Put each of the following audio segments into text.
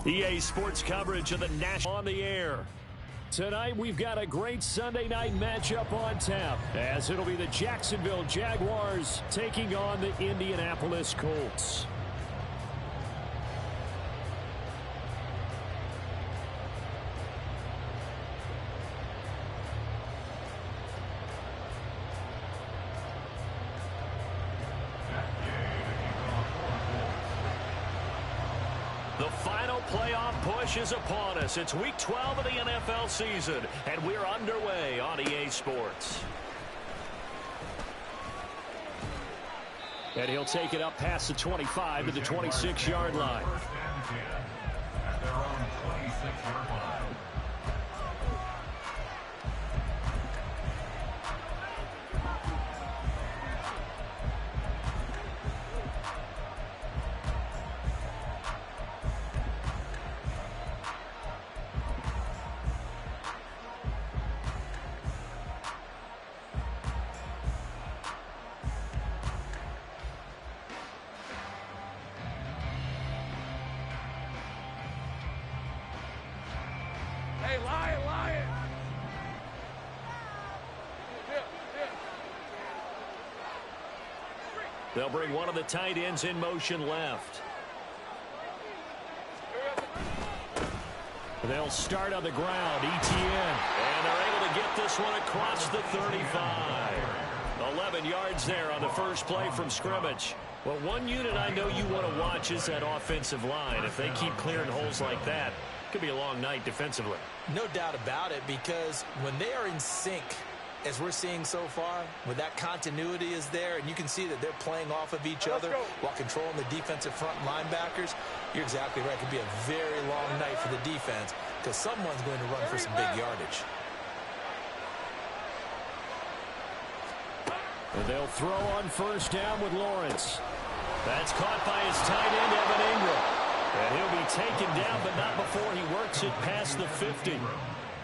EA Sports coverage of the National on the air. Tonight, we've got a great Sunday night matchup on tap, as it'll be the Jacksonville Jaguars taking on the Indianapolis Colts. The final playoff push is upon us. It's week 12 of the NFL season, and we're underway on EA Sports. And he'll take it up past the 25 to the 26-yard line. At their own 26-yard line. Hey, Lion! They'll bring one of the tight ends in motion left. They'll start on the ground, ETN. And they're able to get this one across the 35. 11 yards there on the first play from scrimmage. Well, one unit I know you want to watch is that offensive line. If they keep clearing holes like that, it could be a long night defensively. No doubt about it, because when they are in sync, as we're seeing so far, when that continuity is there, and you can see that they're playing off of each other while controlling the defensive front linebackers, you're exactly right. It could be a very long night for the defense, because someone's going to run for some big yardage. And they'll throw on first down with Lawrence. That's caught by his tight end, Evan Ingram. And he'll be taken down, but not before he works it past the 50.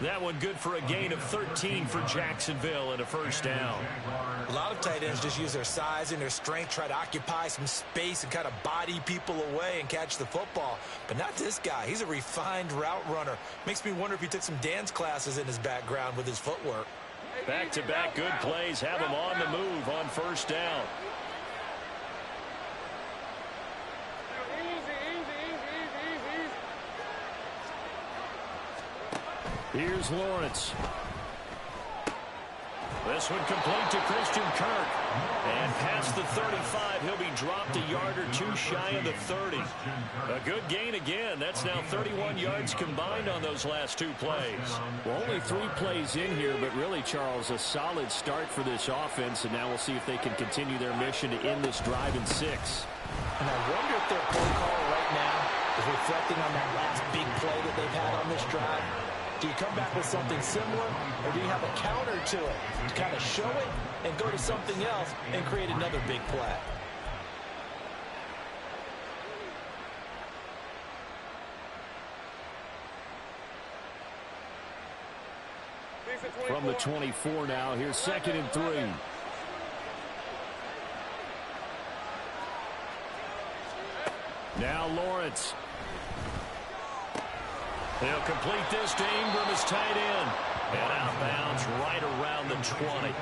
That one good for a gain of 13 for Jacksonville and a first down. A lot of tight ends just use their size and their strength, try to occupy some space and kind of body people away and catch the football. But not this guy. He's a refined route runner. Makes me wonder if he took some dance classes in his background with his footwork. Back-to-back good plays have him on the move on first down. Here's Lawrence. This one complete to Christian Kirk. And past the 35, he'll be dropped a yard or two shy of the 30. A good gain again. That's now 31 yards combined on those last two plays. Well, only 3 plays in here, but really, Charles, a solid start for this offense. And now we'll see if they can continue their mission to end this drive in 6. And I wonder if their play call right now is reflecting on that last big play that they've had on this drive. Do you come back with something similar, or do you have a counter to it to kind of show it and go to something else and create another big play? From the 24 now, here's 2nd and 3. Now Lawrence. They'll complete this to Ingram as tight end. And out of bounds right around the 20.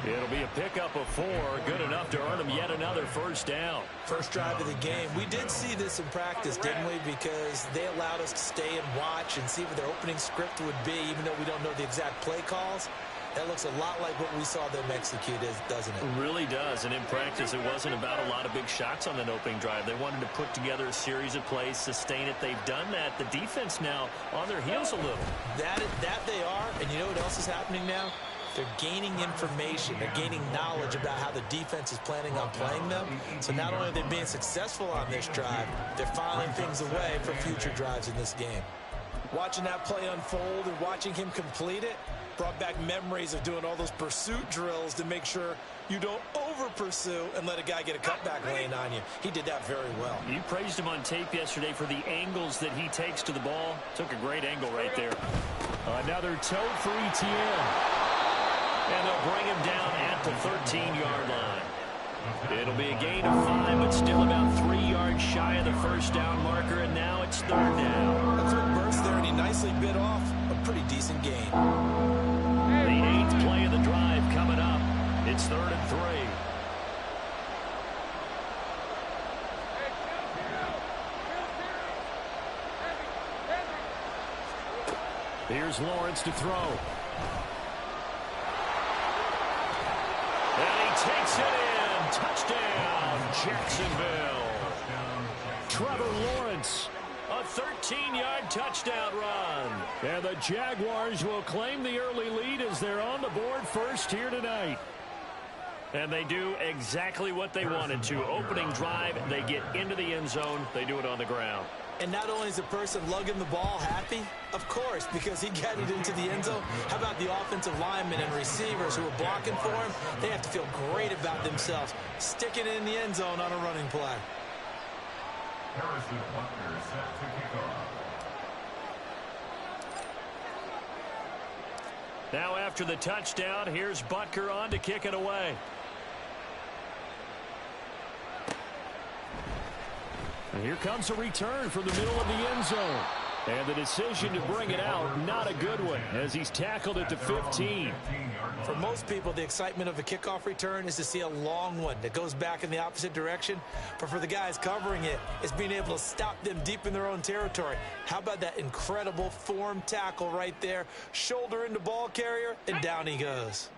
It'll be a pickup of 4. Good enough to earn them yet another first down. First drive of the game. We did see this in practice, didn't we? Because they allowed us to stay and watch and see what their opening script would be, even though we don't know the exact play calls. That looks a lot like what we saw them execute, doesn't it? It really does. And in practice, it wasn't about a lot of big shots on that opening drive. They wanted to put together a series of plays, sustain it. They've done that. The defense now on their heels a little. That they are. And you know what else is happening now? They're gaining information. They're gaining knowledge about how the defense is planning on playing them. So not only are they being successful on this drive, they're filing things away for future drives in this game. Watching that play unfold and watching him complete it brought back memories of doing all those pursuit drills to make sure you don't over-pursue and let a guy get a cutback lane on you. He did that very well. You praised him on tape yesterday for the angles that he takes to the ball. Took a great angle right there. Another toe for ETN. And they'll bring him down at the 13-yard line. It'll be a gain of 5, but still about 3 yards shy of the first down marker, and now it's third down. A quick burst there, and he nicely bit off a pretty decent gain. The 8th play of the drive coming up. It's 3rd and 3. Here's Lawrence to throw. And he takes it in. Touchdown, Jacksonville. Trevor Lawrence, a 13-yard touchdown run. And the Jaguars will claim the early lead as they're on the board first here tonight. And they do exactly what they wanted to. Opening drive, they get into the end zone. They do it on the ground. And not only is the person lugging the ball happy, of course, because he got it into the end zone. How about the offensive linemen and receivers who are blocking for him? They have to feel great about themselves, sticking it in the end zone on a running play. Harrison Butker set to kick off. Now after the touchdown, here's Butker on to kick it away. And here comes a return from the middle of the end zone. And the decision to bring it out, not a good one, as he's tackled at the 15. For most people, the excitement of a kickoff return is to see a long one that goes back in the opposite direction. But for the guys covering it, it's being able to stop them deep in their own territory. How about that incredible form tackle right there? Shoulder into ball carrier, and down he goes.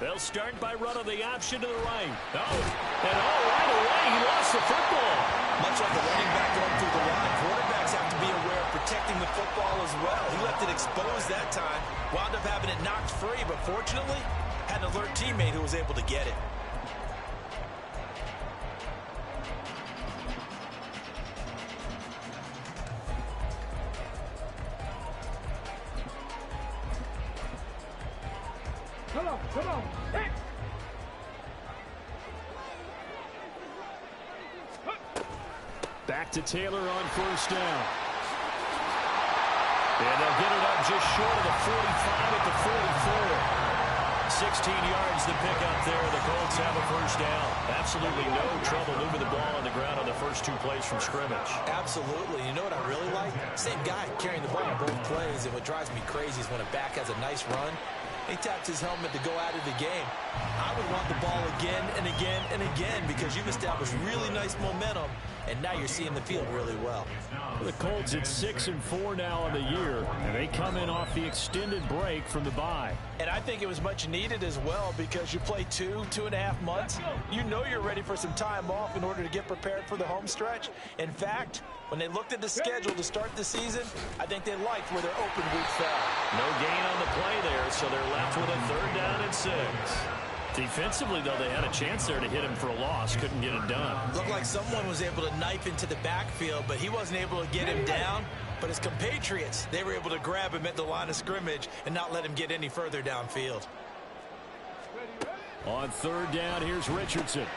They'll start by running the option to the right. Right away, he lost the football. Much like a running back going through the line, quarterbacks have to be aware of protecting the football as well. He left it exposed that time, wound up having it knocked free, but fortunately, had an alert teammate who was able to get it. Come on. Hey. Back to Taylor on first down. And they'll get it up just short of the 45 at the 44. 16 yards to pick up there. The Colts have a first down. Absolutely no trouble moving the ball on the ground on the first 2 plays from scrimmage. Absolutely. You know what I really like? Same guy carrying the ball on both plays, and what drives me crazy is when a back has a nice run, he taps his helmet to go out of the game. I would want the ball again and again and again because you've established really nice momentum, and now you're seeing the field really well. The Colts at 6-4 now on the year, and they come in off the extended break from the bye. And I think it was much needed as well because you play 2.5 months. You know you're ready for some time off in order to get prepared for the home stretch. In fact, when they looked at the schedule to start the season, I think they liked where their open week fell. No gain on the play there, so they're left with a 3rd down and 6. Defensively, though, they had a chance there to hit him for a loss. Couldn't get it done. Looked like someone was able to knife into the backfield, but he wasn't able to get him down. But his compatriots, they were able to grab him at the line of scrimmage and not let him get any further downfield. On 3rd down, here's Richardson.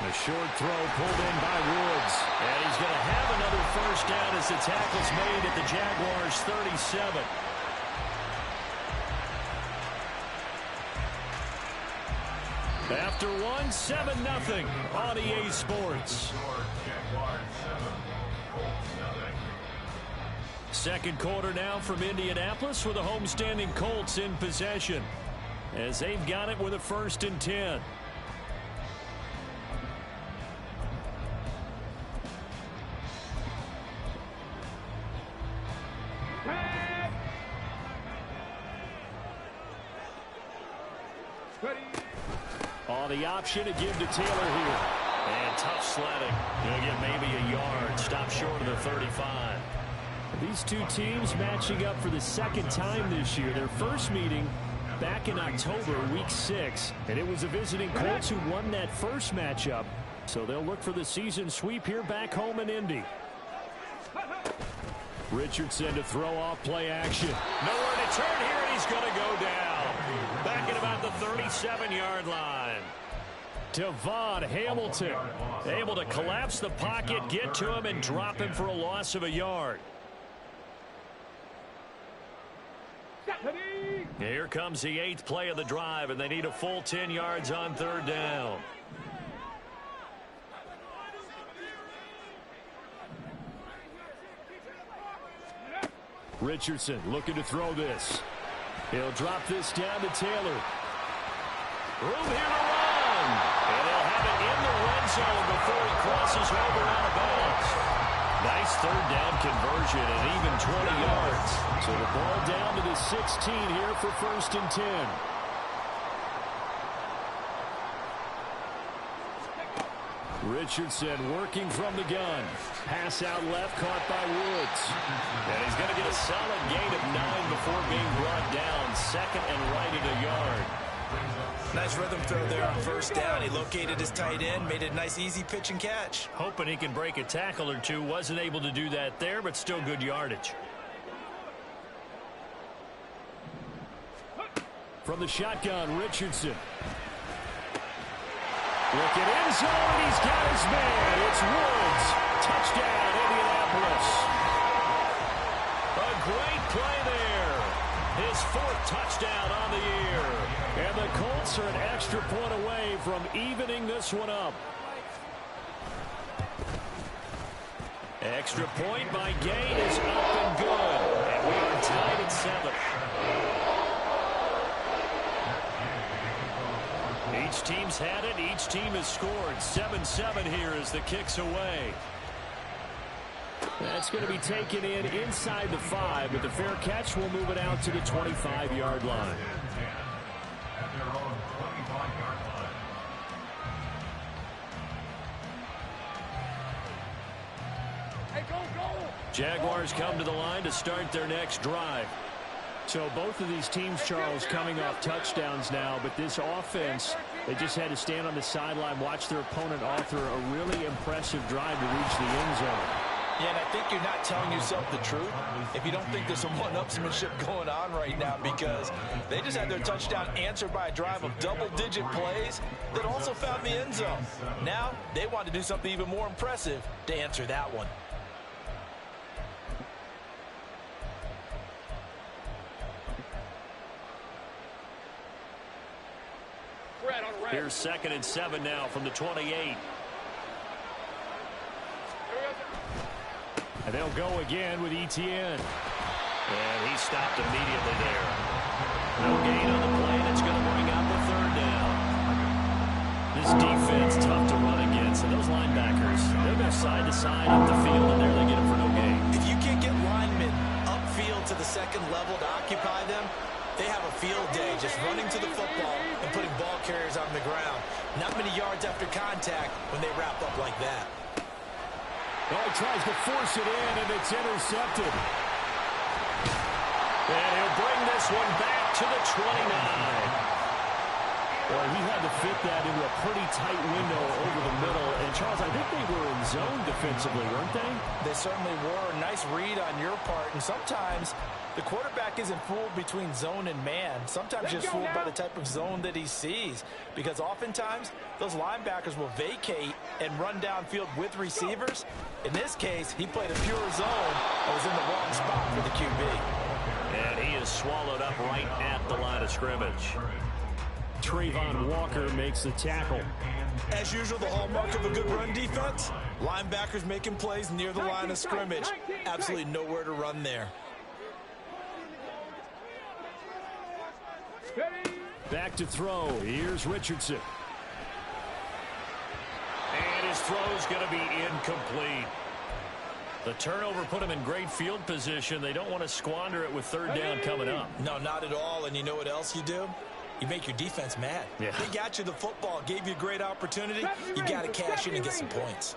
A short throw pulled in by Woods. And he's going to have another first down as the tackle's made at the Jaguars' 37. After 7-0 on EA Sports. Second quarter now from Indianapolis with the homestanding Colts in possession as they've got it with a 1st and 10. On the option to give to Taylor here. And tough sledding. He'll get maybe a yard. Stop short of the 35. These two teams matching up for the 2nd time this year. Their first meeting back in October, week 6. And it was the visiting Colts who won that first matchup. So they'll look for the season sweep here back home in Indy. Richardson to throw off play action. Nowhere to turn here, and he's going to go down. Back at about the 37-yard line. Devon Hamilton able to collapse the pocket, get to him, and drop him for a loss of a yard. Here comes the 8th play of the drive, and they need a full 10 yards on 3rd down. Richardson looking to throw this. He'll drop this down to Taylor. Room here to run. And they'll have it in the red zone before he crosses over out of bounds. Nice 3rd down conversion and even 20 yards. So the ball down to the 16 here for 1st and 10. Richardson working from the gun. Pass out left, caught by Woods. And he's going to get a solid gain of 9 before being brought down. 2nd and right at a yard. Nice rhythm throw there on 1st down. He located his tight end, made it a nice easy pitch and catch. Hoping he can break a tackle or two. Wasn't able to do that there, but still good yardage. From the shotgun, Richardson. Looking end zone, he's got his man. It's Woods. Touchdown, Indianapolis. A great play there. His 4th touchdown on the year. And the Colts are an extra point away from evening this one up. Extra point by Gay is up and good. And we are tied at 7. Each team's had it. Each team has scored. 7-7 here as the kick's away. That's going to be taken in inside the 5, but the fair catch will move it out to the 25-yard line. Jaguars come to the line to start their next drive. So both of these teams, Charles, coming off touchdowns now, but this offense, they just had to stand on the sideline, watch their opponent author a really impressive drive to reach the end zone. Yeah, and I think you're not telling yourself the truth if you don't think there's some one-upsmanship going on right now, because they just had their touchdown answered by a drive of double-digit plays that also found the end zone. Now they want to do something even more impressive to answer that one. Here's 2nd and 7 now from the 28. And they'll go again with Etienne. And he stopped immediately there. No gain on the play, and it's going to bring up a 3rd down. This defense tough to run against. And those linebackers, they'll go side to side up the field, and there they get it for no gain. If you can't get linemen upfield to the 2nd level to occupy them, they have a field day just running to the football and putting ball carriers on the ground. Not many yards after contact when they wrap up like that. Oh, he tries to force it in, and it's intercepted. And he'll bring this one back to the 29. Well, he had to fit that into a pretty tight window over the middle. And, Charles, I think they were in zone defensively, weren't they? They certainly were. Nice read on your part. And sometimes the quarterback isn't fooled between zone and man. Sometimes just fooled by the type of zone that he sees. Because oftentimes, those linebackers will vacate and run downfield with receivers. In this case, he played a pure zone and was in the wrong spot for the QB. And he is swallowed up right at the line of scrimmage. Trayvon Walker makes the tackle. As usual, the hallmark of a good run defense, linebackers making plays near the line of scrimmage. Absolutely nowhere to run there. Back to throw. Here's Richardson. And his throw's going to be incomplete. The turnover put him in great field position. They don't want to squander it with 3rd down coming up. No, not at all. And you know what else you do? You make your defense mad. Yeah. They got you the football, gave you a great opportunity. You got to cash in and get some points.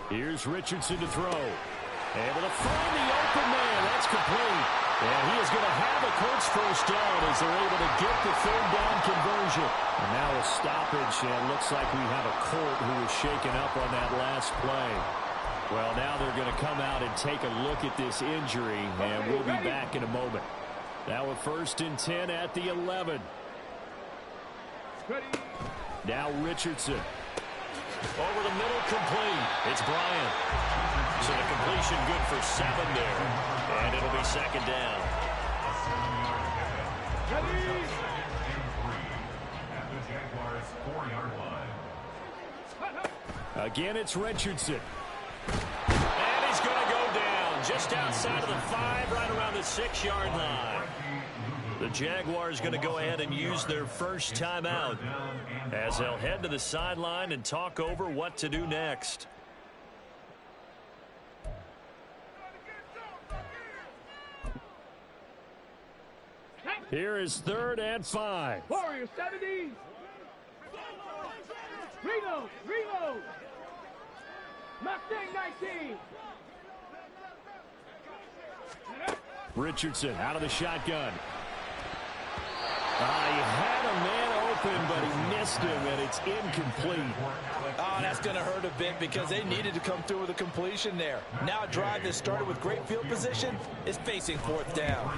Here's Richardson to throw. Able to find the open man. That's complete. And he is going to have a Colts 1st down as they're able to get the 3rd down conversion. And now a stoppage, and looks like we have a Colt who was shaken up on that last play. Well, now they're going to come out and take a look at this injury, and we'll be back in a moment. Now a 1st and 10 at the 11. Now Richardson. Over the middle, complete. It's Bryant. So the completion good for 7 there. And it'll be second down. Again, it's Richardson. And he's going to go down just outside of the 5, right around the 6-yard line. The Jaguars going to go ahead and use their first timeout as they'll head to the sideline and talk over what to do next. Here is 3rd and 5. Warrior 70. Reload. Reload. Mustang 19. Richardson out of the shotgun. He had a man open, but he missed him, and it's incomplete. Oh, that's going to hurt a bit because they needed to come through with a completion there. Now a drive that started with great field position is facing 4th down.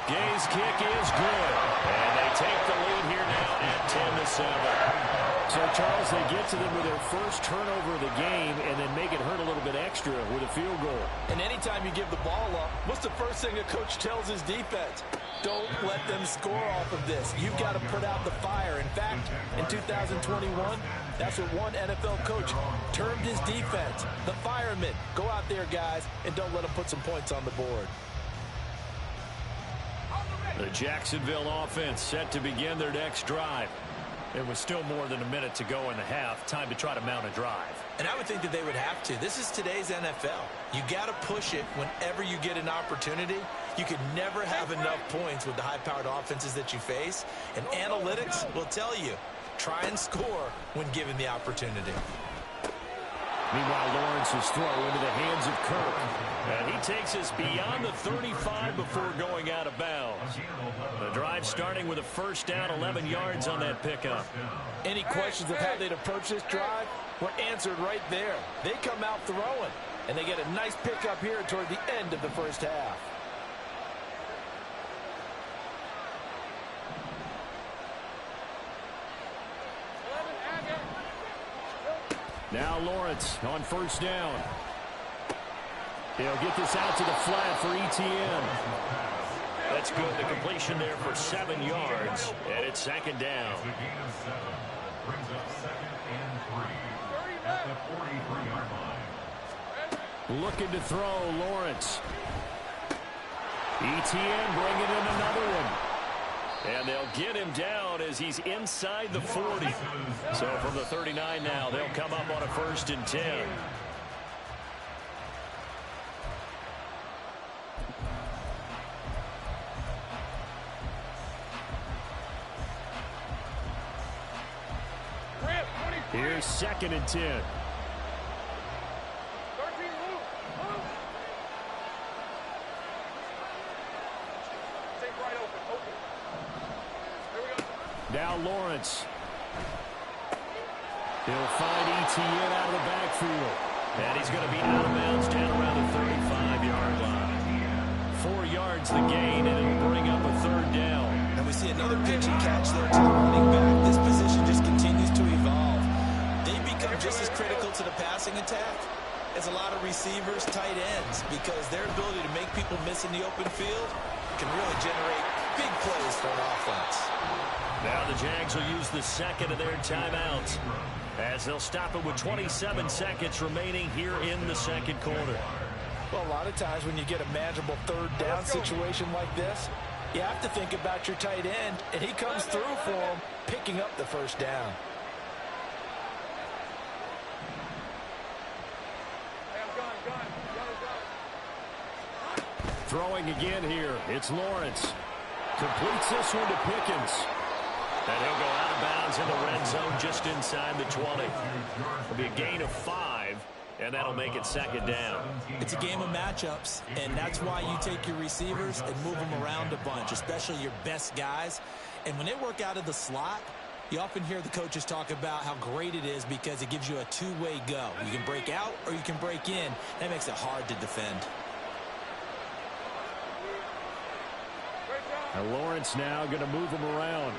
Gay's kick is good, and they take the lead here now at 10-7. So, Charles, they get to them with their first turnover of the game and then make it hurt a little bit extra with a field goal. And anytime you give the ball up, what's the first thing a coach tells his defense? Don't let them score off of this. You've got to put out the fire. In fact, in 2021, that's what one NFL coach termed his defense. The firemen. Go out there, guys, and don't let them put some points on the board. The Jacksonville offense set to begin their next drive. It was still more than a minute to go in the half. Time to try to mount a drive. And I would think that they would have to. This is today's NFL. You got to push it whenever you get an opportunity. You can never have enough points with the high-powered offenses that you face. And analytics will tell you, try and score when given the opportunity. Meanwhile, Lawrence's throw into the hands of Kirk. And he takes us beyond the 35 before going out of bounds. The drive starting with a first down, 11 yards on that pickup. Any questions of how they'd approach this drive were answered right there. They come out throwing, and they get a nice pickup here toward the end of the first half. Now Lawrence on first down. He'll get this out to the flat for ETN. That's good. The completion there for 7 yards. And it's second down. Brings up 2nd and 3 at the 43-yard line. Looking to throw, Lawrence. ETN bringing in another one. And they'll get him down as he's inside the 40. So from the 39 now, they'll come up on a 1st and 10. Here's 2nd and 10. Now Lawrence. He'll find ETN out of the backfield. And he's going to be out of bounds down around the 35-yard line. 4 yards the gain, and it'll bring up a 3rd down. And we see another pitch and catch there to the running back. This position just continues to evolve. They become just as critical to the passing attack as a lot of receivers, tight ends, because their ability to make people miss in the open field can really generate big plays for an offense. Now the Jags will use the 2nd of their timeouts as they'll stop it with 27 seconds remaining here in the 2nd quarter. Well, a lot of times when you get a manageable 3rd down situation like this, you have to think about your tight end, and he comes through for him, picking up the 1st down. Throwing again here. It's Lawrence. Completes this one to Pickens. And he'll go out of bounds in the red zone just inside the 20. It'll be a gain of 5, and that'll make it 2nd down. It's a game of matchups, and that's why you take your receivers and move them around a bunch, especially your best guys. And when they work out of the slot, you often hear the coaches talk about how great it is because it gives you a two-way go. You can break out or you can break in. That makes it hard to defend. And Lawrence now going to move him around.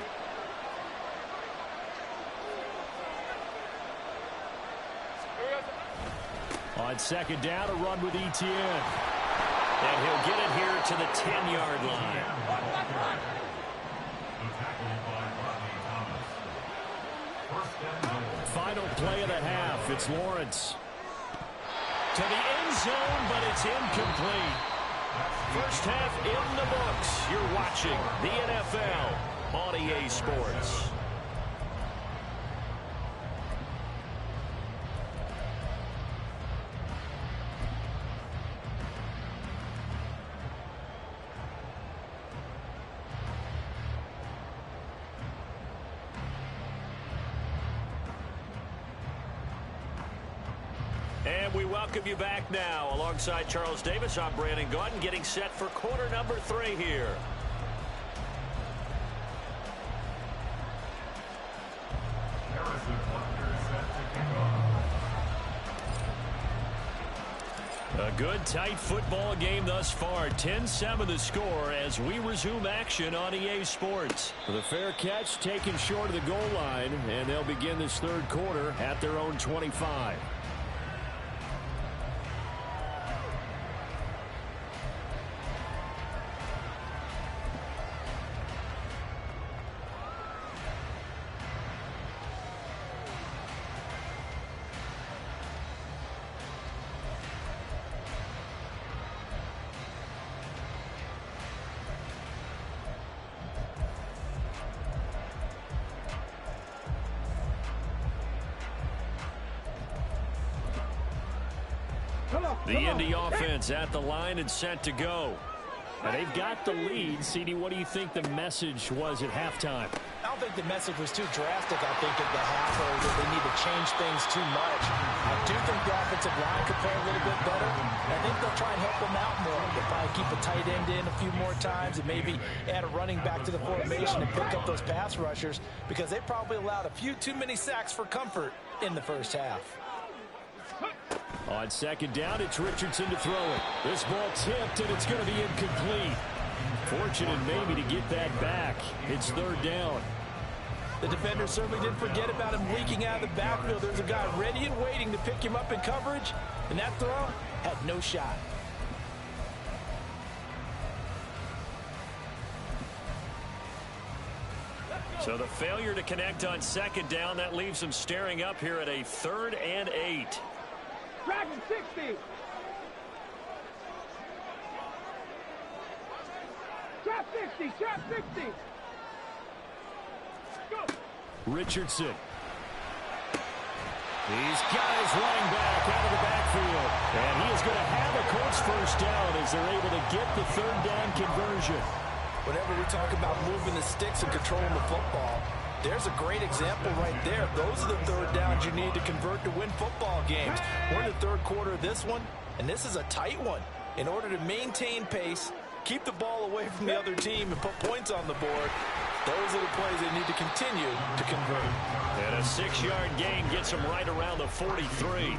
On On second down, a run with Etienne. And he'll get it here to the 10-yard line. Final play of the half. It's Lawrence. To the end zone, but it's incomplete. First half in the books. You're watching the NFL on EA Sports. And we welcome you back now. Alongside Charles Davis, I'm Brandon Gaudin, getting set for quarter number 3 here. A good, tight football game thus far. 10-7 the score as we resume action on EA Sports. The fair catch taken short of the goal line, and they'll begin this third quarter at their own 25. The Indy offense at the line and set to go. And they've got the lead. CD, what do you think the message was at halftime? I don't think the message was too drastic, I think, at the half, or that they need to change things too much. I do think the offensive line could play a little bit better. And I think they'll try and help them out more. They'll probably keep a tight end in a few more times and maybe add a running back to the formation and pick up those pass rushers, because they probably allowed a few too many sacks for comfort in the first half. On second down, it's Richardson to throw it. This ball tipped, and it's going to be incomplete. Fortunate maybe to get that back. It's third down. The defender certainly didn't forget about him leaking out of the backfield. There's a guy ready and waiting to pick him up in coverage, and that throw had no shot. So the failure to connect on second down, that leaves them staring up here at a 3rd and 8. Dragon 60. Trap 60. Trap 60. Go. Richardson. He's got his running back out of the backfield. And he is going to have a Colts first down as they're able to get the 3rd down conversion. Whenever we talk about moving the sticks and controlling the football, there's a great example right there. Those are the 3rd downs you need to convert to win football games. We're in the 3rd quarter of this one, and this is a tight one. In order to maintain pace, keep the ball away from the other team, and put points on the board, those are the plays they need to continue to convert. And a 6-yard gain gets them right around the 43.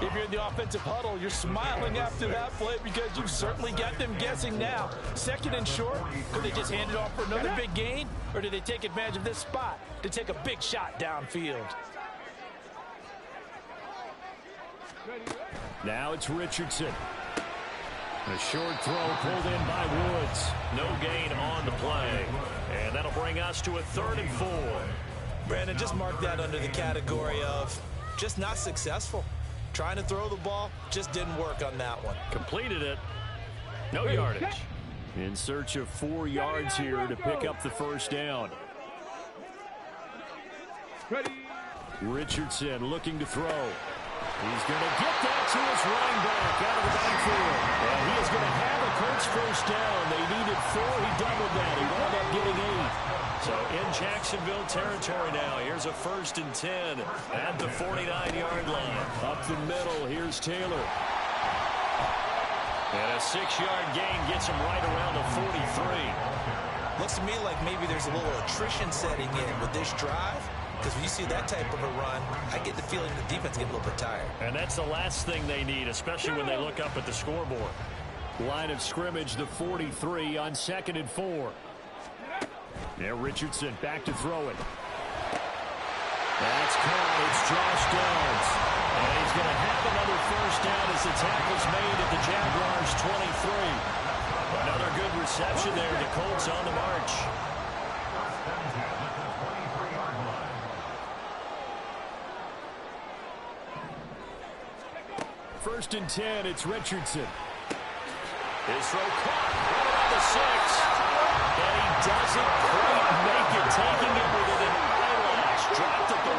If you're in the offensive huddle, you're smiling after that play because you've certainly got them guessing now. 2nd and short, could they just hand it off for another big gain? Or did they take advantage of this spot to take a big shot downfield? Now it's Richardson. A short throw pulled in by Woods. No gain on the play. And that'll bring us to a 3rd and 4. Brandon, just mark that under the category of just not successful. Trying to throw the ball, just didn't work on that one. Completed it. No yardage. In search of 4 yards here to pick up the first down. Richardson looking to throw. He's going to get that to his running back out of the backfield. And he is going to have a Colts first down. They needed 4. He doubled that. He wound up getting 8. So in Jacksonville territory now. Here's a 1st and 10 at the 49-yard line. Up the middle, here's Taylor. And a 6-yard gain gets him right around the 43. Looks to me like maybe there's a little attrition setting in with this drive. Because when you see that type of a run, I get the feeling the defense gets a little bit tired. And that's the last thing they need, especially when they look up at the scoreboard. Line of scrimmage, the 43 on 2nd and 4. Now Richardson back to throw it. That's caught. It's Josh Downs. And he's going to have another first down as the tackle's made at the Jaguars' 23. Another good reception there. The Colts on the march. First and 10, it's Richardson. His throw caught around the 6. And he doesn't quite make it, taking it with an eyelash. Dropped at the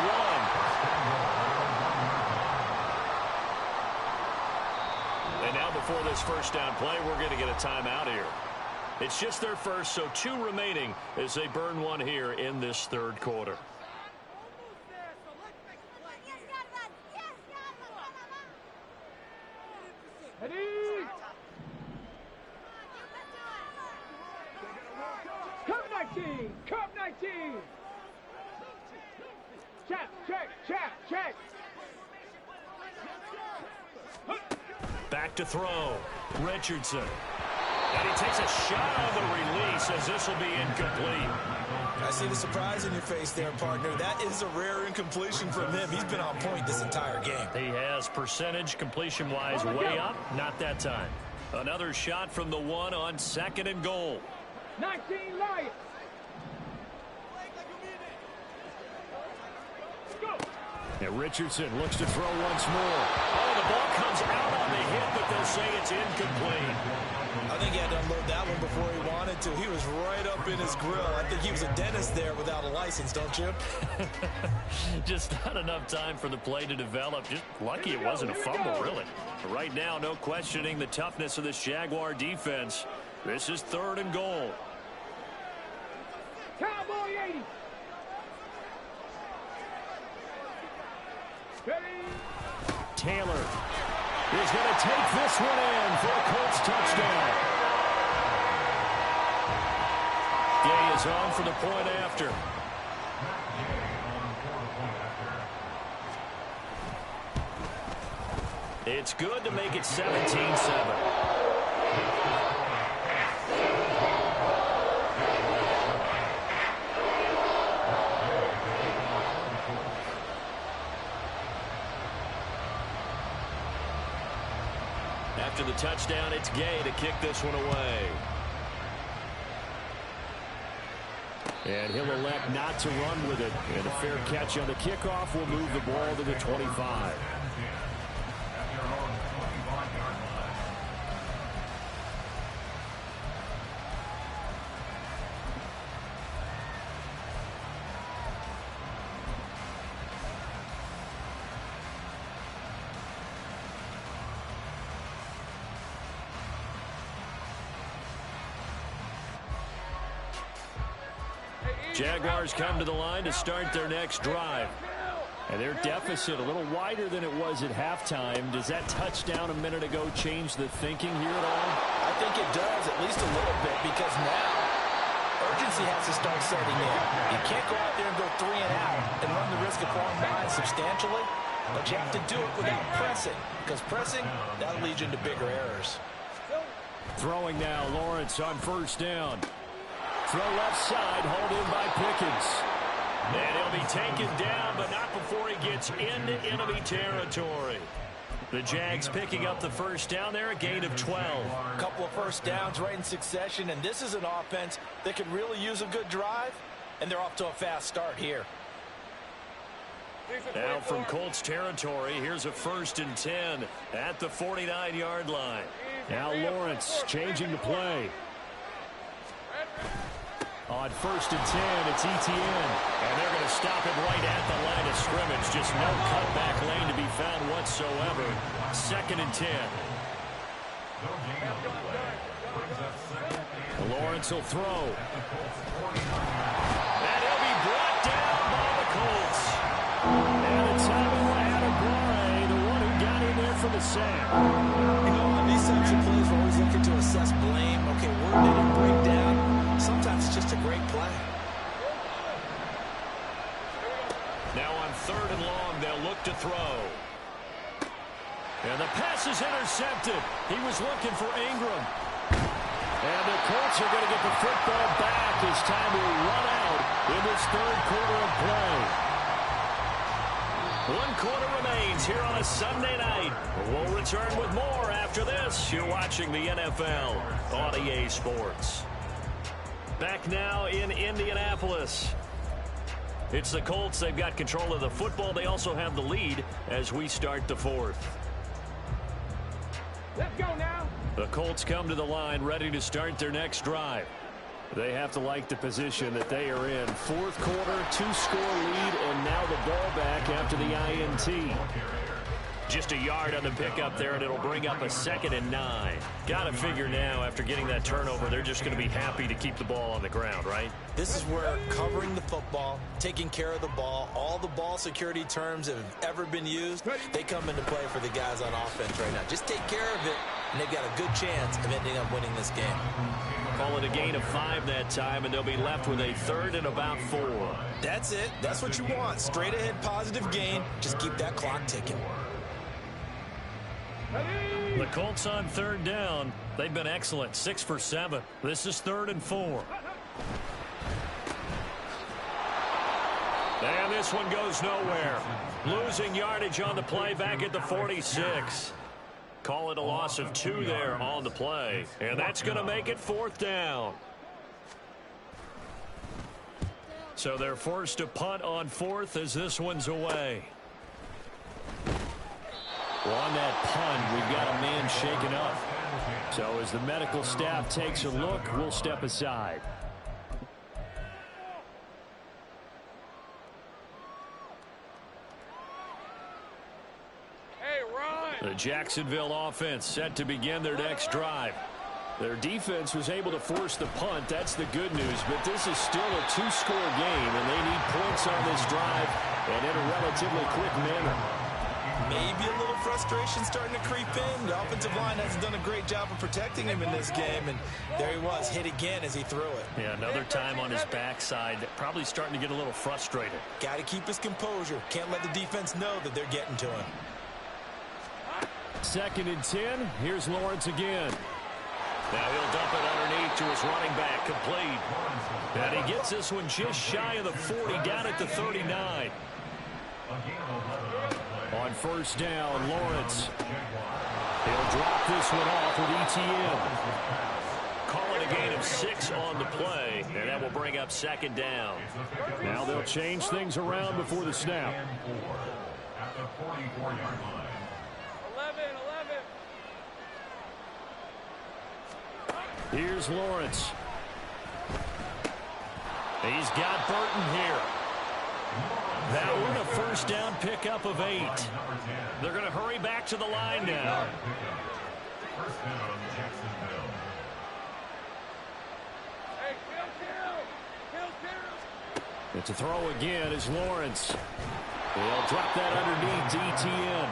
1. And now before this first down play, we're going to get a timeout here. It's just their first, so 2 remaining as they burn one here in this third quarter. Cup 19. Check. Back to throw. Richardson. And he takes a shot on the release as this will be incomplete. I see the surprise in your face there, partner. That is a rare incompletion from him. He's been on point this entire game. He has percentage completion-wise way up. Not that time. Another shot from the 1 on 2nd and goal. 19 Lions. And Richardson looks to throw once more. Oh, the ball comes out on the hit, but they'll say it's incomplete. I think he had to unload that one before he wanted to. He was right up in his grill. I think he was a dentist there without a license, don't you? Just not enough time for the play to develop. Just lucky it wasn't a fumble, really. But right now, no questioning the toughness of this Jaguar defense. This is 3rd and goal. Cowboy 80. Taylor is going to take this one in for a Colts touchdown. Gay is on for the point after. It's good to make it 17-7. After the touchdown, it's Gay to kick this one away. And he'll elect not to run with it. And a fair catch on the kickoff will move the ball to the 25. Jaguars come to the line to start their next drive. And their deficit a little wider than it was at halftime. Does that touchdown a minute ago change the thinking here at all? I think it does, at least a little bit, because now urgency has to start setting in. You can't go out there and go 3 and out and run the risk of falling behind substantially, but you have to do it without pressing, because pressing, that'll lead you into bigger errors. Throwing now, Lawrence on first down. Throw left side, hauled in by Pickens. And he'll be taken down, but not before he gets into enemy territory. The Jags picking up the first down there, a gain of 12. A couple of first downs right in succession, and this is an offense that could really use a good drive, and they're off to a fast start here. Now from Colts territory, here's a 1st and 10 at the 49-yard line. Now Lawrence changing the play. On 1st and 10, it's ETN. And they're going to stop him right at the line of scrimmage. Just no cutback lane to be found whatsoever. 2nd and 10. Lawrence will throw. And he'll be brought down by the Colts. And it's Adebawore, the one who got in there for the sack. You know, on these types of plays, we're always looking to assess blame. Okay, where did it break down? Sometimes it's just a great play. Now on 3rd and long, they'll look to throw. And the pass is intercepted. He was looking for Ingram. And the Colts are going to get the football back as time will run out in this 3rd quarter of play. 1 quarter remains here on a Sunday night. We'll return with more after this. You're watching the NFL on EA Sports. Back now in Indianapolis. It's the Colts. They've got control of the football. They also have the lead as we start the fourth. Let's go now. The Colts come to the line ready to start their next drive. They have to like the position that they are in. Fourth quarter, 2-score lead, and now the ball back after the INT. Just a yard on the pickup there, and it'll bring up a 2nd and 9. Got to figure now, after getting that turnover, they're just going to be happy to keep the ball on the ground, right? This is where covering the football, taking care of the ball, all the ball security terms that have ever been used, they come into play for the guys on offense right now. Just take care of it, and they've got a good chance of ending up winning this game. Call it a gain of 5 that time, and they'll be left with a 3rd and about 4. That's it. That's what you want. Straight ahead positive gain. Just keep that clock ticking. The Colts on 3rd down. They've been excellent. 6 for 7. This is 3rd and 4. And this one goes nowhere. Losing yardage on the play back at the 46. Call it a loss of 2 there on the play. And that's going to make it 4th down. So they're forced to punt on 4th as this one's away. Well, on that punt, we've got a man shaken up. So as the medical staff takes a look, we'll step aside. Hey, Ron. The Jacksonville offense set to begin their next drive. Their defense was able to force the punt. That's the good news. But this is still a 2-score game, and they need points on this drive and in a relatively quick manner. Maybe a little frustration starting to creep in. The offensive line hasn't done a great job of protecting him in this game, and there he was, hit again as he threw it. Yeah, another time on his backside, probably starting to get a little frustrated. Got to keep his composure. Can't let the defense know that they're getting to him. 2nd and 10. Here's Lawrence again. Now he'll dump it underneath to his running back, complete. And he gets this one just shy of the 40, down at the 39. On 1st down, Lawrence. He'll drop this one off with ETN. Call it a gain of 6 on the play, and that will bring up 2nd down. Now they'll change things around before the snap. 11. Here's Lawrence. He's got Burton here. That one a 1st down pickup of 8. They're going to hurry back to the line now. Hey, kill. It's a throw again as Lawrence. They'll drop that underneath to ETN.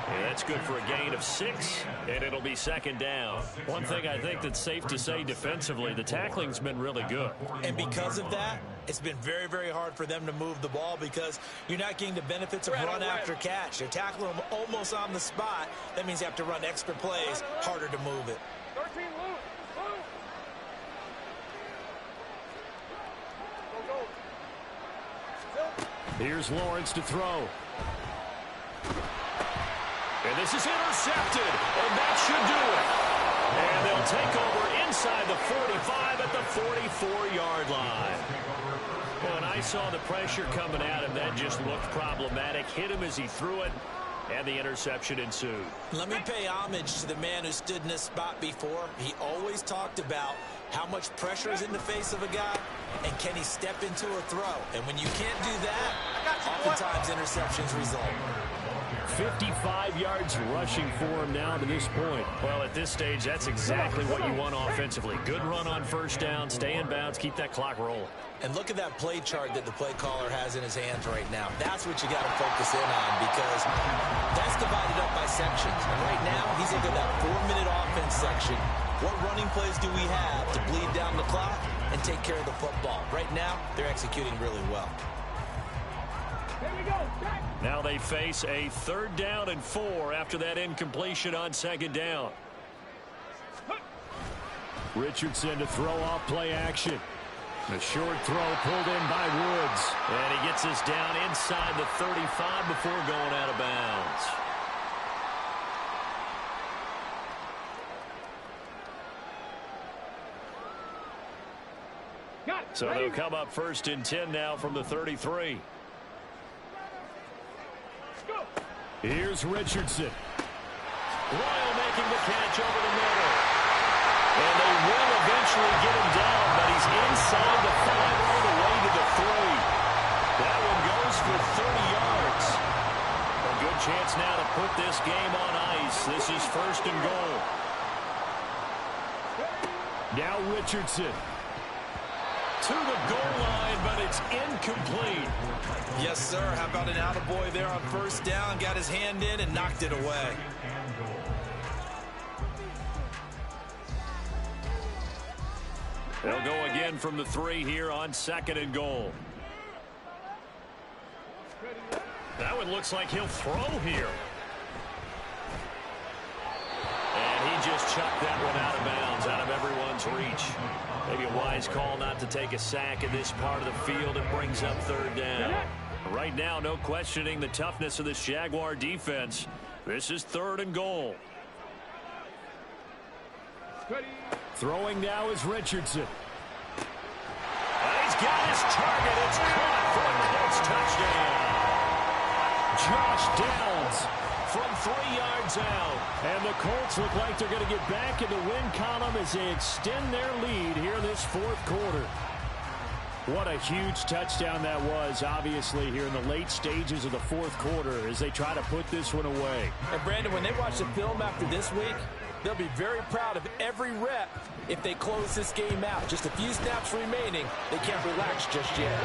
Yeah, that's good for a gain of 6, and it'll be 2nd down. One thing I think that's safe to say defensively, the tackling's been really good. And because of that, it's been very, very hard for them to move the ball because you're not getting the benefits of run after catch. They're tackling them almost on the spot. That means you have to run extra plays, harder to move it. 13, move. Here's Lawrence to throw. And this is intercepted, and that should do it. And they'll take over inside the 45 at the 44-yard line. When I saw the pressure coming at him, that just looked problematic. Hit him as he threw it, and the interception ensued. Let me pay homage to the man who stood in this spot before. He always talked about how much pressure is in the face of a guy, and can he step into a throw? And when you can't do that, oftentimes interceptions result. 55 yards rushing for him now to this point. Well, at this stage, that's exactly what you want offensively. Good run on 1st down, stay in bounds, keep that clock rolling. And look at that play chart that the play caller has in his hands right now. That's what you got to focus in on because that's divided up by sections. And right now, he's looking at that 4-minute offense section. What running plays do we have to bleed down the clock and take care of the football? Right now, they're executing really well. Here we go. Now they face a 3rd down and 4 after that incompletion on 2nd down. Richardson to throw off play action. A short throw pulled in by Woods. And he gets us down inside the 35 before going out of bounds. So they'll come up 1st and 10 now from the 33. Here's Richardson. Royal making the catch over the middle. And they will eventually get him down, but he's inside the 5 all the way to the 3. That one goes for 30 yards. A good chance now to put this game on ice. This is 1st and goal. Now Richardson. To the goal line, but it's incomplete. Yes, sir. How about an attaboy there on 1st down? Got his hand in and knocked it away. They'll go again from the 3 here on 2nd and goal. That one looks like he'll throw here. And he just chucked that one out of bounds, out of everyone's reach. Maybe a wise call not to take a sack in this part of the field. It brings up 3rd down. Right now, no questioning the toughness of this Jaguar defense. This is 3rd and goal. Throwing now is Richardson. And he's got his target. It's caught for a Colts touchdown. Josh Downs from 3 yards out. And the Colts look like they're going to get back in the win column as they extend their lead here in this 4th quarter. What a huge touchdown that was, obviously, here in the late stages of the 4th quarter as they try to put this one away. And, Brandon, when they watch the film after this week, they'll be very proud of every rep if they close this game out. Just a few snaps remaining. They can't relax just yet.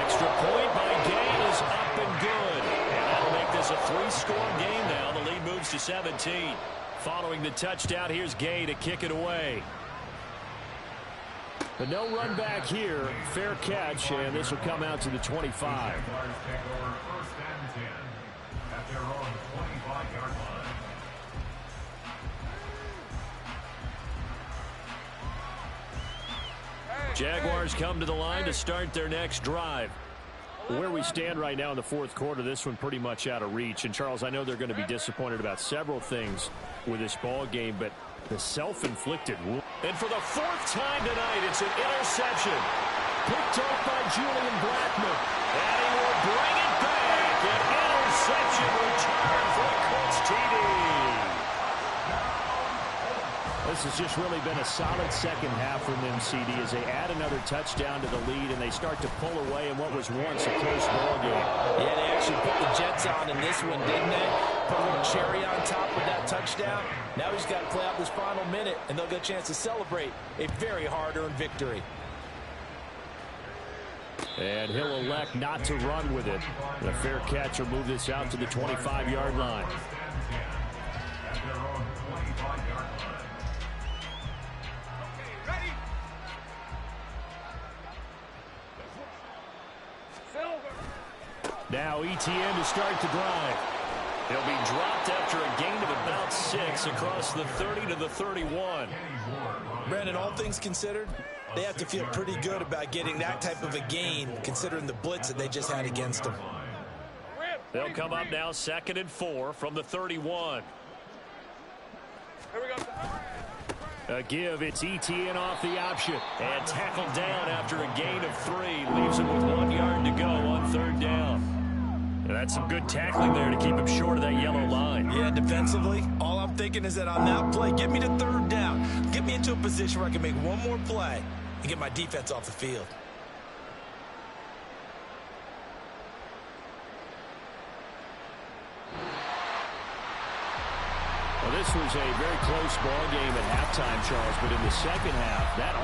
Extra point by Gay is up and good. And that'll make this a 3-score game now. The lead moves to 17. Following the touchdown, here's Gay to kick it away. But no run back here. Fair catch, and this will come out to the 25. Jaguars come to the line to start their next drive. Where we stand right now in the 4th quarter, this one pretty much out of reach. And, Charles, I know they're going to be disappointed about several things with this ball game, but the self-inflicted wound. And for the 4th time tonight, it's an interception. Picked off by Julian Blackmon. And he will bring it back. An interception return for the Colts TD. This has just really been a solid second half from them, CD, as they add another touchdown to the lead and they start to pull away in what was once a close ball game. Yeah, they actually put the Jets on in this one, didn't they? Put a little cherry on top of that touchdown. Now he's got to play out this final minute, and they'll get a chance to celebrate a very hard-earned victory. And he'll elect not to run with it. And a fair catch will move this out to the 25-yard line. Now ETN to start the drive. He'll be dropped after a gain of about 6 across the 30 to the 31. Brandon, all things considered, they have to feel pretty good about getting that type of a gain, considering the blitz that they just had against them. They'll come up now 2nd and 4 from the 31. Here we go. A give, it's ETN off the option. And tackled down after a gain of 3. Leaves him with 1 yard to go on 3rd down. And that's some good tackling there to keep him short of that yellow line. Yeah, defensively, all I'm thinking is that on that play, get me to 3rd down. Get me into a position where I can make one more play and get my defense off the field. Well, this was a very close ball game at halftime, Charles, but in the second half, that